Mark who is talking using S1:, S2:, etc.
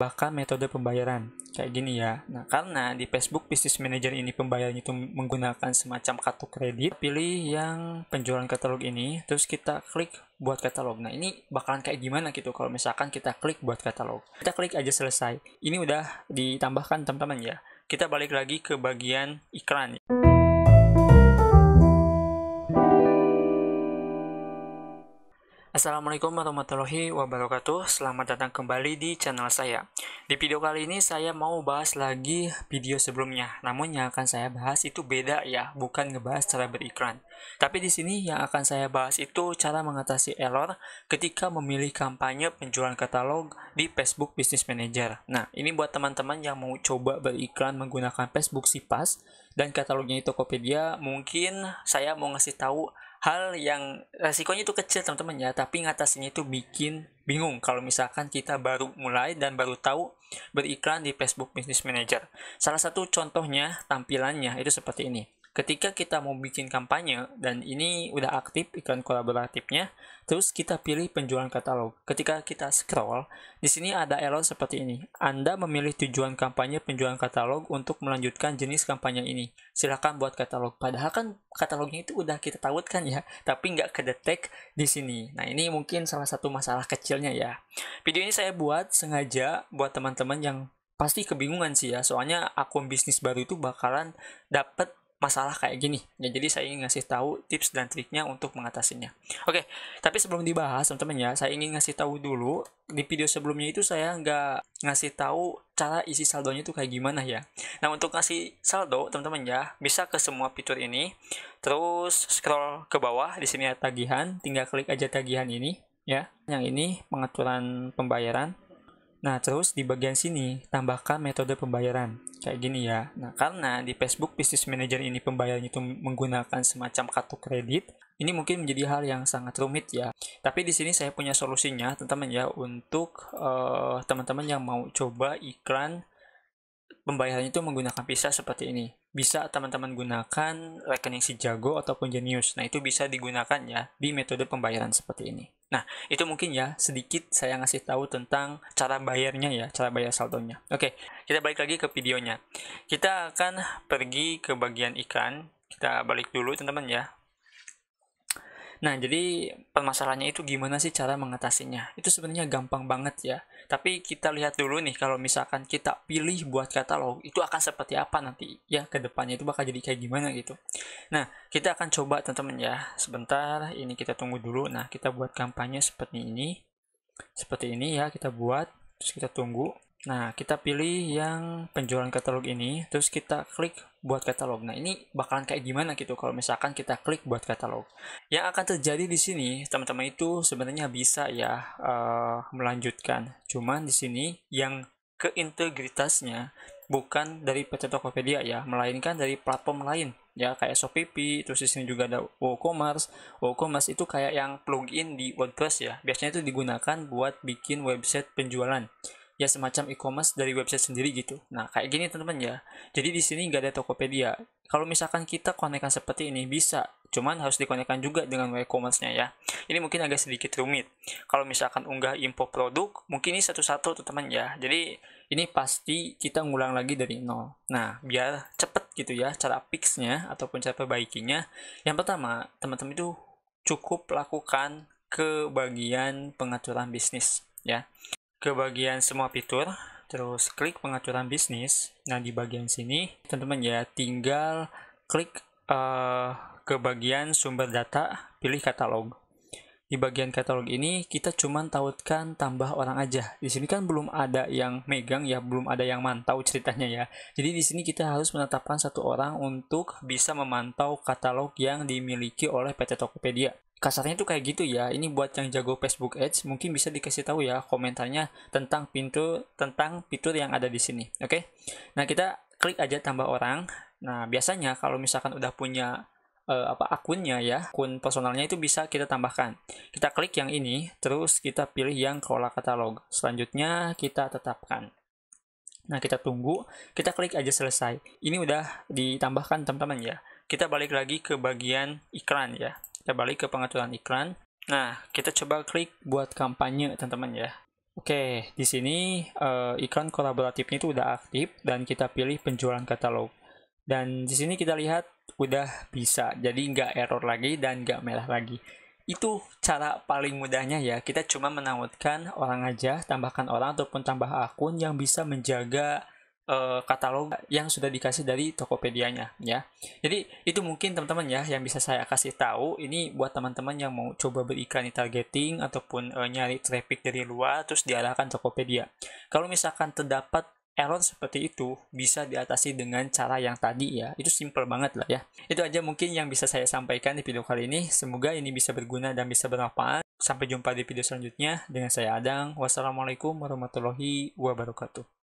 S1: bahkan metode pembayaran kayak gini ya. Nah, karena di Facebook Business Manager ini pembayarannya itu menggunakan semacam kartu kredit, pilih yang penjualan katalog ini, terus kita klik buat katalog. Nah, ini bakalan kayak gimana gitu kalau misalkan kita klik buat katalog. Kita klik aja selesai. Ini udah ditambahkan teman-teman ya. Kita balik lagi ke bagian iklan. Assalamualaikum warahmatullahi wabarakatuh. Selamat datang kembali di channel saya. Di video kali ini saya mau bahas lagi video sebelumnya. Namun yang akan saya bahas itu beda ya, bukan ngebahas cara beriklan. Tapi di sini yang akan saya bahas itu cara mengatasi error ketika memilih kampanye penjualan katalog di Facebook Business Manager. Nah, ini buat teman-teman yang mau coba beriklan menggunakan Facebook Sipas dan katalognya itu Tokopedia, mungkin saya mau ngasih tahu hal yang resikonya itu kecil teman-teman ya, tapi ngatasinnya itu bikin bingung kalau misalkan kita baru mulai dan baru tahu beriklan di Facebook Business Manager. Salah satu contohnya tampilannya itu seperti ini. Ketika kita mau bikin kampanye dan ini udah aktif iklan kolaboratifnya, terus kita pilih penjualan katalog. Ketika kita scroll, di sini ada error seperti ini. Anda memilih tujuan kampanye penjualan katalog untuk melanjutkan jenis kampanye ini. Silakan buat katalog. Padahal kan katalognya itu udah kita tautkan ya, tapi nggak kedetek di sini. Nah, ini mungkin salah satu masalah kecilnya ya. Video ini saya buat sengaja buat teman-teman yang pasti kebingungan sih ya, soalnya akun bisnis baru itu bakalan dapat masalah kayak gini. Ya, jadi saya ingin ngasih tahu tips dan triknya untuk mengatasinya. Oke, tapi sebelum dibahas teman-teman ya, saya ingin ngasih tahu dulu, di video sebelumnya itu saya nggak ngasih tahu cara isi saldonya itu kayak gimana ya. Nah, untuk ngasih saldo teman-teman ya, bisa ke semua fitur ini, terus scroll ke bawah, di sini ada tagihan, tinggal klik aja tagihan ini ya. Yang ini pengaturan pembayaran. Nah, terus di bagian sini, tambahkan metode pembayaran. Kayak gini ya. Nah, karena di Facebook Business Manager ini pembayarannya itu menggunakan semacam kartu kredit, ini mungkin menjadi hal yang sangat rumit ya. Tapi di sini saya punya solusinya, teman-teman ya, untuk teman-teman yang mau coba iklan pembayarannya itu menggunakan Visa seperti ini. Bisa teman-teman gunakan rekening si Jago ataupun Genius. Nah, itu bisa digunakan ya di metode pembayaran seperti ini. Nah, itu mungkin ya sedikit saya ngasih tahu tentang cara bayarnya ya, cara bayar saldonya. Oke, kita balik lagi ke videonya. Kita akan pergi ke bagian iklan. Kita balik dulu teman-teman ya. Nah, jadi permasalahannya itu gimana sih cara mengatasinya? Itu sebenarnya gampang banget ya. Tapi kita lihat dulu nih, kalau misalkan kita pilih buat katalog, itu akan seperti apa nanti ya ke depannya, itu bakal jadi kayak gimana gitu. Nah, kita akan coba teman-teman ya. Sebentar, ini kita tunggu dulu. Nah, kita buat kampanye seperti ini. Seperti ini ya, kita buat, terus kita tunggu. Nah, kita pilih yang penjualan katalog ini, terus kita klik buat katalog. Nah, ini bakalan kayak gimana gitu kalau misalkan kita klik buat katalog. Yang akan terjadi di sini, teman-teman itu sebenarnya bisa ya melanjutkan. Cuman di sini yang keintegritasnya bukan dari PT Tokopedia ya, melainkan dari platform lain ya, kayak Shopee, terus di sini juga ada WooCommerce. WooCommerce itu kayak yang plugin di WordPress ya. Biasanya itu digunakan buat bikin website penjualan. Ya, semacam e-commerce dari website sendiri gitu. Nah, kayak gini teman-teman ya. Jadi di sini nggak ada Tokopedia. Kalau misalkan kita konekkan seperti ini bisa, cuman harus dikonekkan juga dengan e-commerce-nya ya. Ini mungkin agak sedikit rumit. Kalau misalkan unggah info produk, mungkin ini satu-satu teman-teman ya. Jadi ini pasti kita ngulang lagi dari nol. Nah, biar cepet gitu ya cara fix-nya ataupun cara perbaikinya. Yang pertama, teman-teman itu cukup lakukan ke bagian pengaturan bisnis ya, ke bagian semua fitur, terus klik pengaturan bisnis. Nah, di bagian sini teman-teman ya tinggal klik ke bagian sumber data, pilih katalog. Di bagian katalog ini kita cuman tautkan tambah orang aja. Di sini kan belum ada yang megang ya, belum ada yang mantau ceritanya ya. Jadi di sini kita harus menetapkan satu orang untuk bisa memantau katalog yang dimiliki oleh PT Tokopedia. Kasarnya itu kayak gitu ya. Ini buat yang jago Facebook Ads, mungkin bisa dikasih tahu ya komentarnya tentang fitur yang ada di sini. Oke. Nah, kita klik aja tambah orang. Nah, biasanya kalau misalkan udah punya akunnya ya, akun personalnya itu bisa kita tambahkan. Kita klik yang ini, terus kita pilih yang kelola katalog. Selanjutnya kita tetapkan. Nah, kita tunggu, kita klik aja selesai. Ini udah ditambahkan teman-teman ya. Kita balik lagi ke bagian iklan ya. Kita balik ke pengaturan iklan. Nah, kita coba klik buat kampanye teman-teman ya. Oke, di sini iklan kolaboratifnya itu udah aktif dan kita pilih penjualan katalog. Dan di sini kita lihat udah bisa, jadi nggak error lagi dan nggak merah lagi. Itu cara paling mudahnya ya, kita cuma menautkan orang aja, tambahkan orang ataupun tambah akun yang bisa menjaga katalog yang sudah dikasih dari Tokopedia-nya ya. Jadi itu mungkin teman-teman ya yang bisa saya kasih tahu. Ini buat teman-teman yang mau coba beriklan di targeting ataupun nyari traffic dari luar terus diarahkan Tokopedia. Kalau misalkan terdapat error seperti itu bisa diatasi dengan cara yang tadi ya. Itu simple banget lah ya. Itu aja mungkin yang bisa saya sampaikan di video kali ini. Semoga ini bisa berguna dan bisa bermanfaat. Sampai jumpa di video selanjutnya dengan saya Adang. Wassalamualaikum warahmatullahi wabarakatuh.